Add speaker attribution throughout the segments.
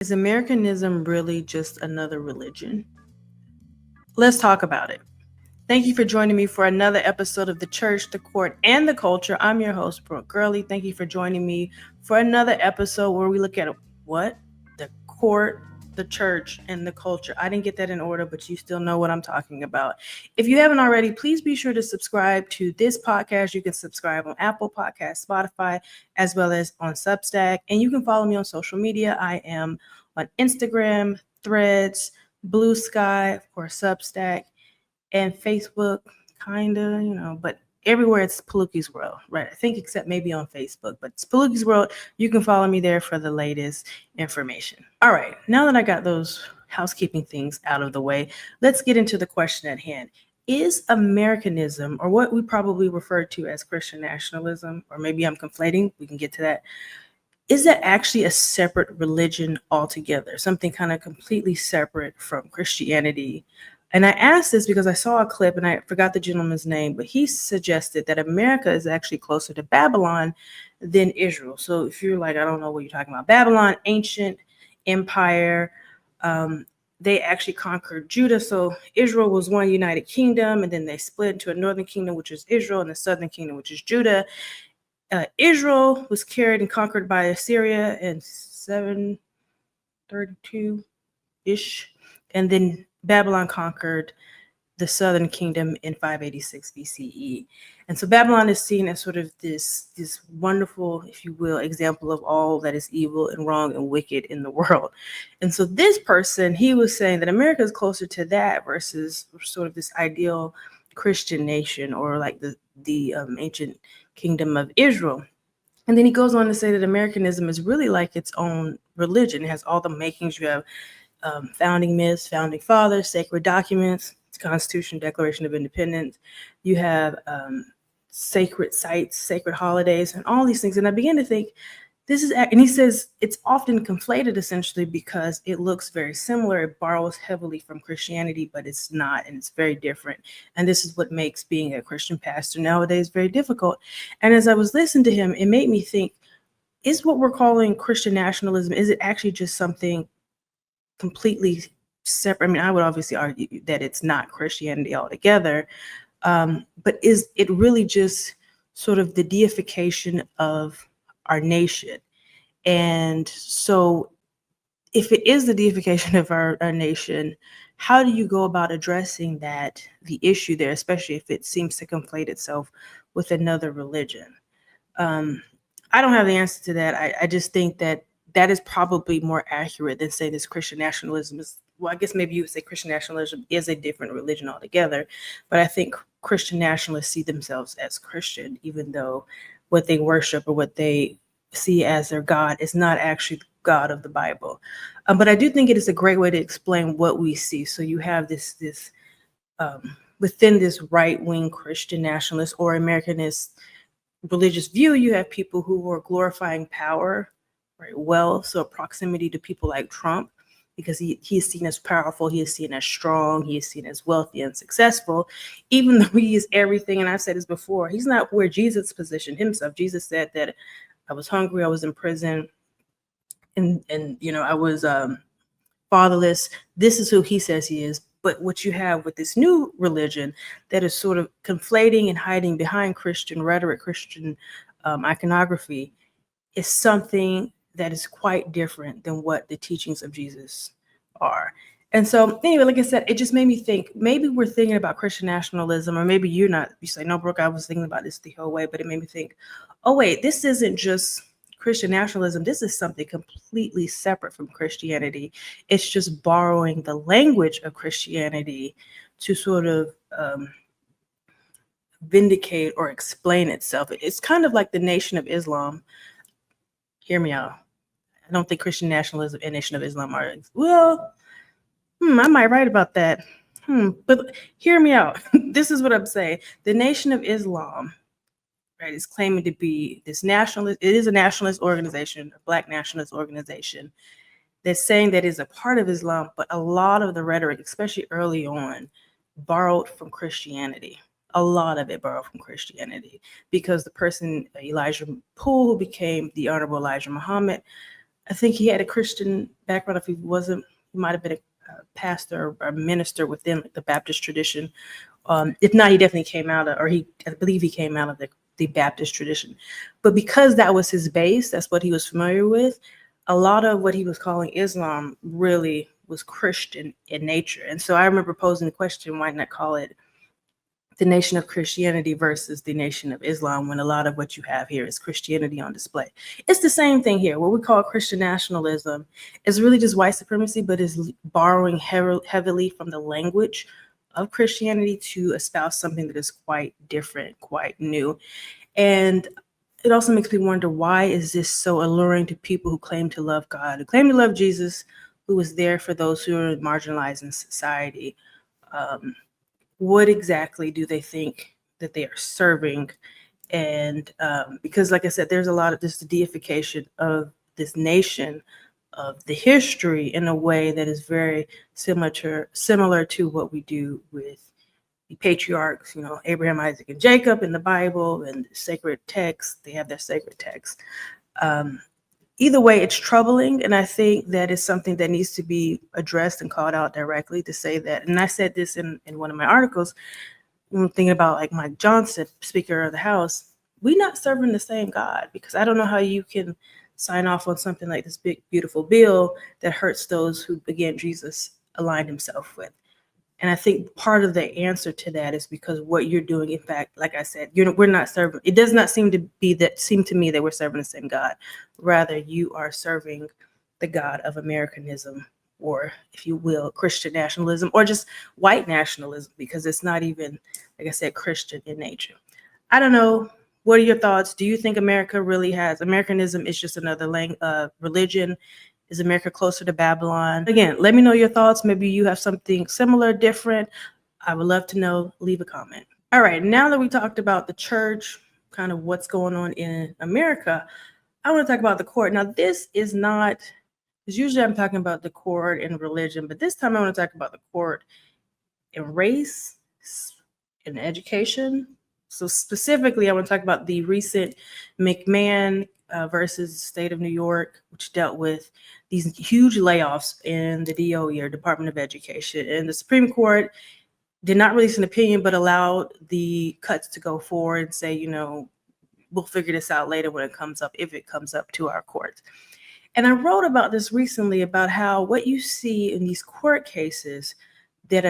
Speaker 1: Is Americanism really just another religion? Let's talk about it. Thank you for joining me for another episode of The Church, the Court, and the Culture. I'm your host, Brooke Gurley. Thank you for joining me for another episode where we look at what? The court, the church, and the culture. I didn't get that in order, but you still know what I'm talking about. If you haven't already, please be sure to subscribe to this podcast. You can subscribe on Apple Podcasts, Spotify, as well as on Substack. And you can follow me on social media. I am on Instagram, Threads, Bluesky, of course, Substack, and Facebook, but everywhere it's Palooki's World, right? I think except maybe on Facebook, but it's Palooki's World. You can follow me there for the latest information. All right, now that I got those housekeeping things out of the way, let's get into the question at hand. Is Americanism, or what we probably refer to as Christian nationalism, or maybe I'm conflating, we can get to that, is that actually a separate religion altogether, something kind of completely separate from Christianity? And I asked this because I saw a clip and I forgot the gentleman's name, but he suggested that America is actually closer to Babylon than Israel. So if you're like, I don't know what you're talking about, Babylon, ancient empire, they actually conquered Judah. So Israel was one united kingdom, and then they split into a northern kingdom, which is Israel, and a southern kingdom, which is Judah. Israel was carried and conquered by Assyria in 732-ish, and then Babylon conquered the southern kingdom in 586 BCE. And so Babylon is seen as sort of this wonderful, if you will, example of all that is evil and wrong and wicked in the world. And so this person, he was saying that America is closer to that versus sort of this ideal Christian nation, or like the ancient kingdom of Israel. And then he goes on to say that Americanism is really like its own religion. It has all the makings. You have founding myths, founding fathers, sacred documents, Constitution, Declaration of Independence. You have sacred sites, sacred holidays, and all these things. And I began to think, and he says it's often conflated essentially because it looks very similar. It borrows heavily from Christianity, but it's not, and it's very different. And this is what makes being a Christian pastor nowadays very difficult. And as I was listening to him, it made me think, is what we're calling Christian nationalism, is it actually just something completely separate? I mean, I would obviously argue that it's not Christianity altogether, but is it really just sort of the deification of our nation? And so if it is the deification of our nation, how do you go about addressing the issue there, especially if it seems to conflate itself with another religion? I don't have the answer to that. I just think that is probably more accurate than say this Christian nationalism is, well, I guess maybe you would say Christian nationalism is a different religion altogether, but I think Christian nationalists see themselves as Christian, even though what they worship or what they see as their God is not actually the God of the Bible. But I do think it is a great way to explain what we see. So you have this within this right-wing Christian nationalist or Americanist religious view, you have people who are glorifying power, right, wealth, so proximity to people like Trump, because he is seen as powerful, he is seen as strong, he is seen as wealthy and successful, even though he is everything. And I've said this before, he's not where Jesus positioned himself. Jesus said that I was hungry, I was in prison, and I was fatherless. This is who he says he is. But what you have with this new religion that is sort of conflating and hiding behind Christian rhetoric, Christian iconography, is something that is quite different than what the teachings of Jesus are. And so anyway, like I said, it just made me think, maybe we're thinking about Christian nationalism, or maybe you're not. You say, no, Brooke, I was thinking about this the whole way, but it made me think, oh, wait, this isn't just Christian nationalism. This is something completely separate from Christianity. It's just borrowing the language of Christianity to sort of vindicate or explain itself. It's kind of like the Nation of Islam. Hear me out. I don't think Christian nationalism and Nation of Islam are, well, I might write about that. But hear me out. This is what I'm saying. The Nation of Islam, right, is claiming to be this nationalist. It is a nationalist organization, a Black nationalist organization, that's saying that is a part of Islam, but a lot of the rhetoric, especially early on, borrowed from Christianity. A lot of it borrowed from Christianity, because the person, Elijah Poole, who became the Honorable Elijah Muhammad, I think he had a Christian background. If he wasn't, he might have been a pastor or a minister within the Baptist tradition. If not, he definitely came out of, or I believe he came out of the Baptist tradition. But because that was his base, that's what he was familiar with, a lot of what he was calling Islam really was Christian in nature. And so I remember posing the question, why not call it the nation of Christianity versus the nation of Islam, when a lot of what you have here is Christianity on display? It's the same thing here. What we call Christian nationalism is really just white supremacy, but is borrowing heavily from the language of Christianity to espouse something that is quite different, quite new. And it also makes me wonder, why is this so alluring to people who claim to love God, who claim to love Jesus, who was there for those who are marginalized in society? What exactly do they think that they are serving? And because, like I said, there's a lot of this deification of this nation, of the history, in a way that is very similar to what we do with the patriarchs, Abraham, Isaac, and Jacob in the Bible, and sacred texts. They have their sacred texts. Either way, it's troubling, and I think that is something that needs to be addressed and called out directly, to say that. And I said this in one of my articles, when I'm thinking about like Mike Johnson, Speaker of the House. We're not serving the same God, because I don't know how you can sign off on something like this big, beautiful bill that hurts those who, again, Jesus aligned himself with. And I think part of the answer to that is because what you're doing, in fact, like I said, we're not serving. It does not seem to me that we're serving the same God. Rather, you are serving the God of Americanism, or, if you will, Christian nationalism, or just white nationalism, because it's not even, like I said, Christian in nature. I don't know. What are your thoughts? Do you think Americanism is just another religion? Is America closer to Babylon? Again, let me know your thoughts. Maybe you have something similar, different. I would love to know. Leave a comment. All right, now that we talked about the church, kind of what's going on in America, I want to talk about the court. Now, this is not, because usually I'm talking about the court and religion, but this time I want to talk about the court in race, in education. So specifically, I want to talk about the recent McMahon versus state of New York, which dealt with these huge layoffs in the DOE, or Department of Education. And the Supreme Court did not release an opinion, but allowed the cuts to go forward and say, we'll figure this out later when it comes up, if it comes up to our courts. And I wrote about this recently, about how what you see in these court cases that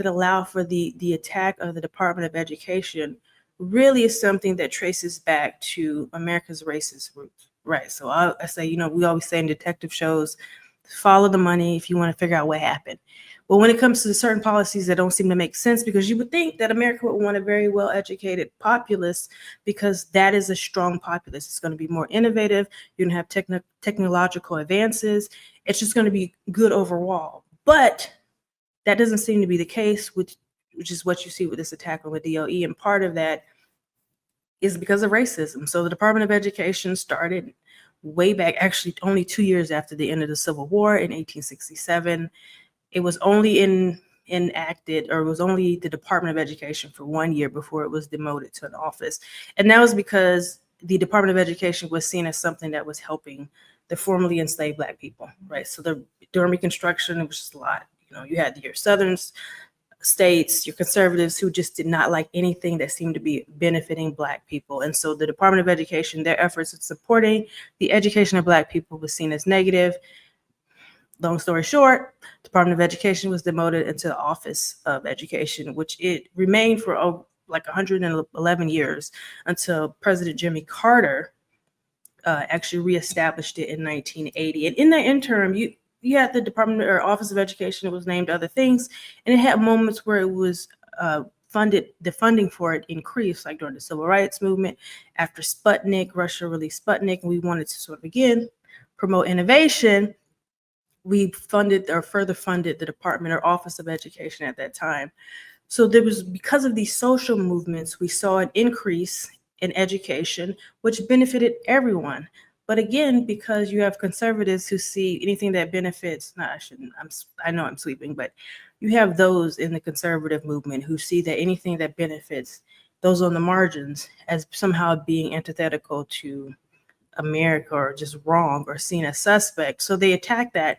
Speaker 1: allow for the attack of the Department of Education really is something that traces back to America's racist roots, right? So I say, we always say in detective shows, follow the money if you want to figure out what happened. But when it comes to certain policies that don't seem to make sense, because you would think that America would want a very well-educated populace, because that is a strong populace. It's going to be more innovative. You're going to have technological advances. It's just going to be good overall. But that doesn't seem to be the case, which is what you see with this attack on the DOE. And part of that is because of racism. So the Department of Education started way back, actually only 2 years after the end of the Civil War in 1867. It was only enacted, or it was only the Department of Education for 1 year before it was demoted to an office. And that was because the Department of Education was seen as something that was helping the formerly enslaved Black people, right? So during Reconstruction, it was just a lot. You had your Southern states, your conservatives, who just did not like anything that seemed to be benefiting Black people. And so the Department of Education, their efforts at supporting the education of Black people was seen as negative. Long story short, Department of Education was demoted into the Office of Education, which it remained for like 111 years, until President Jimmy Carter actually reestablished it in 1980. And in that interim, you had the Department or Office of Education. It was named other things, and it had moments where it was funded. The funding for it increased, like during the Civil Rights Movement, after Sputnik, Russia released Sputnik, and we wanted to sort of again promote innovation. We funded or further funded the Department or Office of Education at that time. So there was, because of these social movements, we saw an increase in education, which benefited everyone. But again, because you have conservatives who see anything that benefits, I know I'm sweeping, but you have those in the conservative movement who see that anything that benefits those on the margins as somehow being antithetical to America or just wrong or seen as suspect. So they attack that,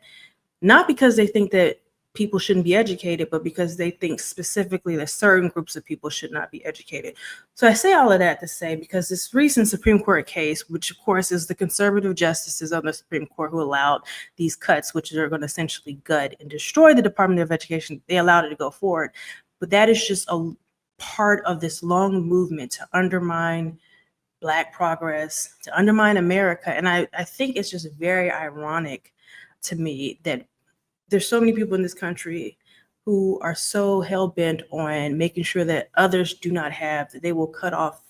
Speaker 1: not because they think that people shouldn't be educated, but because they think specifically that certain groups of people should not be educated. So I say all of that to say, because this recent Supreme Court case, which of course is the conservative justices on the Supreme Court who allowed these cuts, which are going to essentially gut and destroy the Department of Education, they allowed it to go forward. But that is just a part of this long movement to undermine Black progress, to undermine America. And I think it's just very ironic to me that there's so many people in this country who are so hell-bent on making sure that others do not have, that they will cut off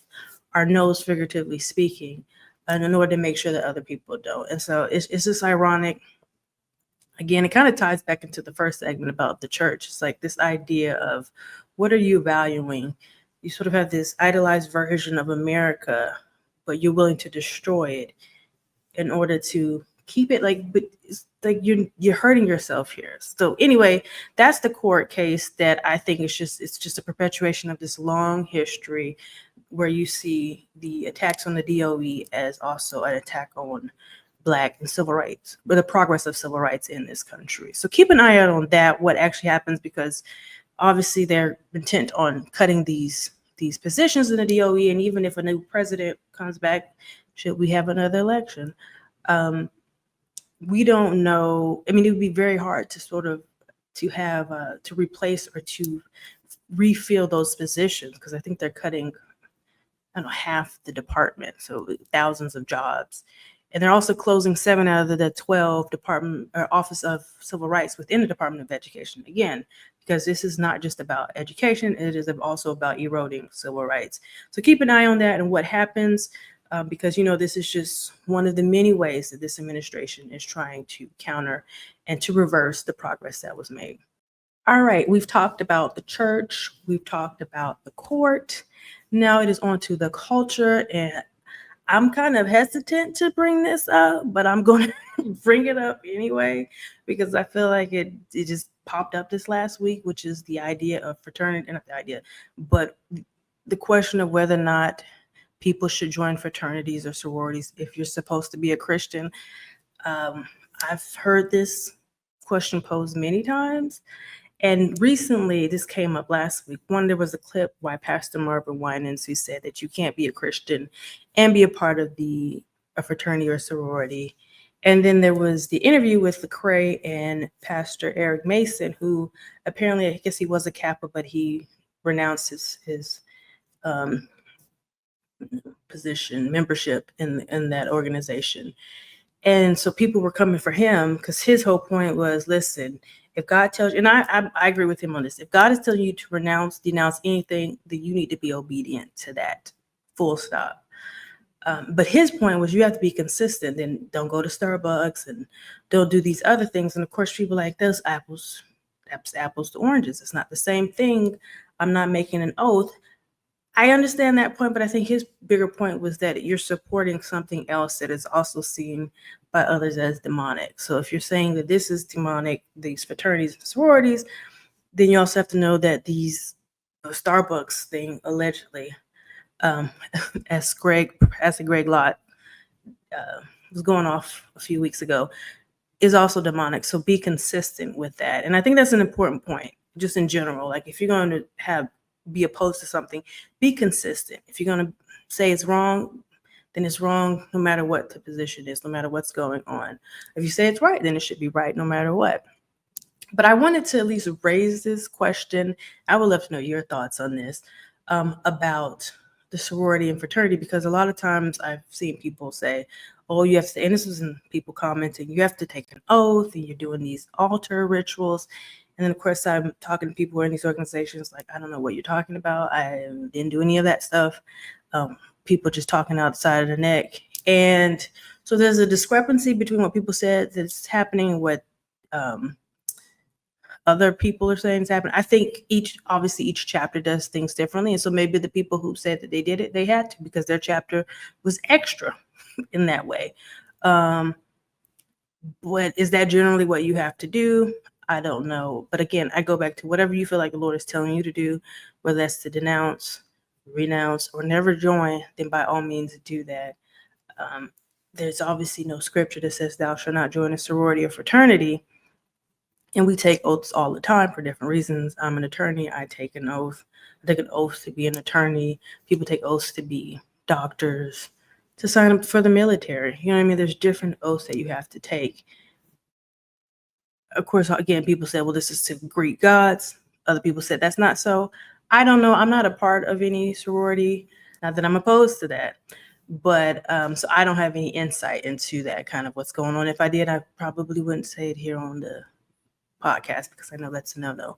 Speaker 1: our nose, figuratively speaking, and in order to make sure that other people don't. And so it's just ironic. Again, it kind of ties back into the first segment about the church. It's like this idea of, what are you valuing? You sort of have this idolized version of America, but you're willing to destroy it in order to keep it, like, but it's like you're hurting yourself here. So anyway, that's the court case that I think it's just a perpetuation of this long history where you see the attacks on the DOE as also an attack on Black and civil rights, but the progress of civil rights in this country. So keep an eye out on that, what actually happens, because obviously they're intent on cutting these positions in the DOE, and even if a new president comes back, should we have another election, we don't know. I mean, it would be very hard to sort of to have to replace or to refill those positions, because I think they're cutting, I don't know, half the department, so thousands of jobs. And they're also closing 7 out of the 12 department or Office of Civil Rights within the Department of Education. Again, because this is not just about education, it is also about eroding civil rights. So keep an eye on that and what happens, because, this is just one of the many ways that this administration is trying to counter and to reverse the progress that was made. All right, we've talked about the church, we've talked about the court. Now it is on to the culture, and I'm kind of hesitant to bring this up, but I'm going to bring it up anyway, because I feel like it just popped up this last week, which is the idea of fraternity, not the idea, but the question of whether or not people should join fraternities or sororities if you're supposed to be a Christian. I've heard this question posed many times. And recently, this came up last week. There was a clip by Pastor Marvin Winans who said that you can't be a Christian and be a part of a fraternity or sorority. And then there was the interview with Lecrae and Pastor Eric Mason, who apparently, I guess he was a Kappa, but he renounced his position, membership in that organization. And so people were coming for him because his whole point was, listen, if God tells you, and I agree with him on this, if God is telling you to denounce anything, then you need to be obedient to that, full stop. But his point was, you have to be consistent, and don't go to Starbucks and don't do these other things. And of course, people like, that's apples to oranges. It's not the same thing. I'm not making an oath. I understand that point, but I think his bigger point was that you're supporting something else that is also seen by others as demonic. So if you're saying that this is demonic, these fraternities and sororities, then you also have to know that these Starbucks thing, allegedly, as Pastor Greg Lott was going off a few weeks ago, is also demonic. So be consistent with that. And I think that's an important point, just in general. Like, if you're going to be opposed to something, be consistent. If you're going to say it's wrong, then it's wrong no matter what the position is, no matter what's going on. If you say it's right, then it should be right no matter what. But I wanted to at least raise this question. I would love to know your thoughts on this, about the sorority and fraternity, because a lot of times I've seen people say, oh, you have to, and this was in people commenting, you have to take an oath and you're doing these altar rituals. And then, of course, I'm talking to people in these organizations like, I don't know what you're talking about. I didn't do any of that stuff. People just talking outside of the neck. And so there's a discrepancy between what people said that's happening and what other people are saying is happening. I think each chapter does things differently. And so maybe the people who said that they did it, they had to, because their chapter was extra in that way. But is that generally what you have to do? I don't know. But again, I go back to whatever you feel like the Lord is telling you to do, whether that's to denounce, renounce, or never join, then by all means do that. there's obviously no scripture that says thou shalt not join a sorority or fraternity. And we take oaths all the time for different reasons. I'm an attorney. I take an oath. I take an oath to be an attorney. People take oaths to be doctors, to sign up for the military. You know what I mean? There's different oaths that you have to take. Of course, again, people say, well, this is to Greek gods. Other people said that's not so. I don't know. I'm not a part of any sorority. Not that I'm opposed to that. But so I don't have any insight into that kind of what's going on. If I did, I probably wouldn't say it here on the podcast because I know that's a no-no.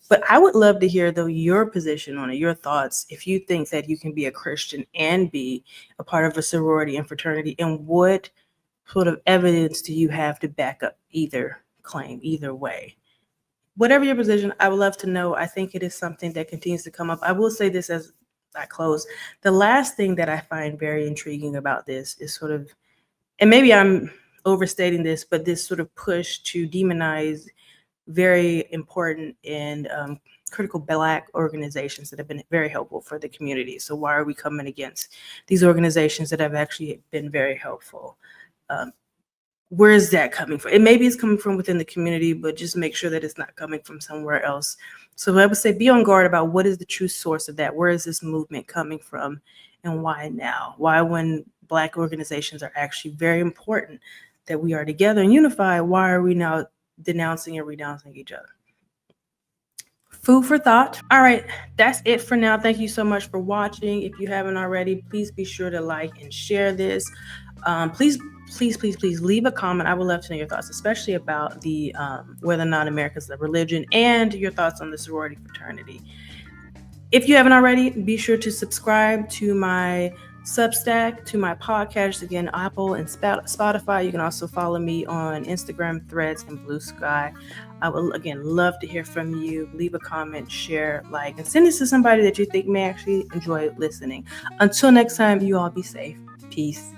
Speaker 1: But I would love to hear, though, your position on it, your thoughts, if you think that you can be a Christian and be a part of a sorority and fraternity, and what sort of evidence do you have to back up either claim, either way? Whatever your position, I would love to know. I think it is something that continues to come up. I will say this as I close. The last thing that I find very intriguing about this is sort of, and maybe I'm overstating this, but this sort of push to demonize very important and critical Black organizations that have been very helpful for the community. So why are we coming against these organizations that have actually been very helpful? Where is that coming from? And maybe it's coming from within the community, but just make sure that it's not coming from somewhere else. So I would say be on guard about what is the true source of that. Where is this movement coming from and why now? Why, when Black organizations are actually very important, that we are together and unified, why are we now denouncing and renouncing each other? Food for thought. All right, that's it for now. Thank you so much for watching. If you haven't already, please be sure to like and share this. Please leave a comment. I would love to know your thoughts, especially about the whether or not America is a religion, and your thoughts on the sorority fraternity. If you haven't already, be sure to subscribe to my Substack, to my podcast, again, Apple and Spotify. You can also follow me on Instagram, Threads, and Bluesky. I would, again, love to hear from you. Leave a comment, share, like, and send this to somebody that you think may actually enjoy listening. Until next time, you all be safe. Peace.